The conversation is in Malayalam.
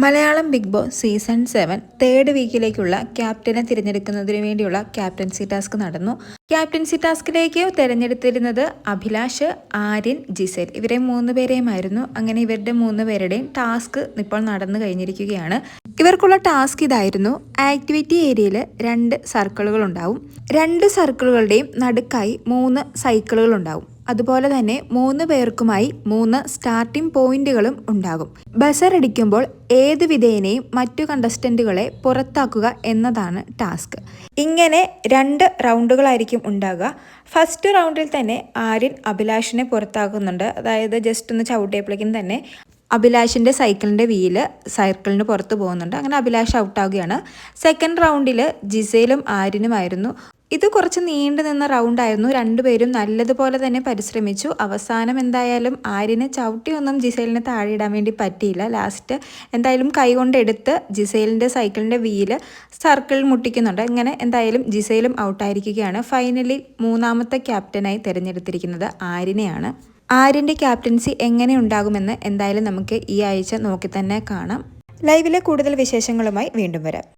Malayalam Bigg Boss season 7 third വീക്കിലേക്കുള്ള ക്യാപ്റ്റനെ തിരഞ്ഞെടുക്കുന്നതിന് വേണ്ടിയുള്ള ക്യാപ്റ്റൻസി ടാസ്ക് നടന്നു. ക്യാപ്റ്റൻസി ടാസ്കിലേക്ക് തിരഞ്ഞെടുത്തിരുന്നത് അഭിലാഷ്, ആര്യൻ, ജിസേൽ ഇവരെ 3 പേരെയുമായിരുന്നു. അങ്ങനെ ഇവരുടെ 3 പേരുടെയും ടാസ്ക് ഇപ്പോൾ നടന്നു കഴിഞ്ഞിരിക്കുകയാണ്. ഇവർക്കുള്ള ടാസ്ക് ഇതായിരുന്നു. ആക്ടിവിറ്റി ഏരിയയിൽ 2 സർക്കിളുകൾ ഉണ്ടാവും. 2 സർക്കിളുകളുടെയും നടുക്കായി 3 സൈക്കിളുകൾ ഉണ്ടാവും. അതുപോലെ തന്നെ 3 പേർക്കുമായി 3 സ്റ്റാർട്ടിംഗ് പോയിന്റുകളും ഉണ്ടാകും. ബസർ അടിക്കുമ്പോൾ ഏത് വിധേയനെയും മറ്റു കണ്ടസ്റ്റന്റുകളെ പുറത്താക്കുക എന്നതാണ് ടാസ്ക്. ഇങ്ങനെ 2 റൗണ്ടുകളായിരിക്കും ഉണ്ടാകുക. ഫസ്റ്റ് റൗണ്ടിൽ തന്നെ ആര്യൻ അഭിലാഷിനെ പുറത്താക്കുന്നുണ്ട്. അതായത് ജസ്റ്റ് ഒന്ന് ചവിട്ടിയപ്പോഴേക്കും തന്നെ അഭിലാഷിൻ്റെ സൈക്കിളിൻ്റെ വീല് സർക്കിളിന് പുറത്ത് പോകുന്നുണ്ട്. അങ്ങനെ അഭിലാഷ് ഔട്ടാവുകയാണ്. സെക്കൻഡ് റൗണ്ടിൽ ജിസേലും ആര്യനുമായിരുന്നു. ഇത് കുറച്ച് നീണ്ടു നിന്ന റൗണ്ടായിരുന്നു. 2 പേരും നല്ലതുപോലെ തന്നെ പരിശ്രമിച്ചു. അവസാനം എന്തായാലും ആര്യനെ ചവിട്ടിയൊന്നും ജിസേലിനെ താഴെയിടാൻ വേണ്ടി പറ്റിയില്ല. ലാസ്റ്റ് എന്തായാലും കൈകൊണ്ട് എടുത്ത് ജിസേലിൻ്റെ സൈക്കിളിൻ്റെ വീല് സർക്കിളിൽ മുട്ടിക്കുന്നുണ്ട്. ഇങ്ങനെ എന്തായാലും ജിസേലും ഔട്ടായിരിക്കുകയാണ്. ഫൈനലി 3ാമത്തെ ക്യാപ്റ്റനായി തിരഞ്ഞെടുത്തിരിക്കുന്നത് ആര്യനെയാണ്. ആര്യൻ്റെ ക്യാപ്റ്റൻസി എങ്ങനെ ഉണ്ടാകുമെന്ന് എന്തായാലും നമുക്ക് ഈ ആഴ്ച നോക്കി തന്നെ കാണാം. ലൈവിലെ കൂടുതൽ വിശേഷങ്ങളുമായി വീണ്ടും വരാം.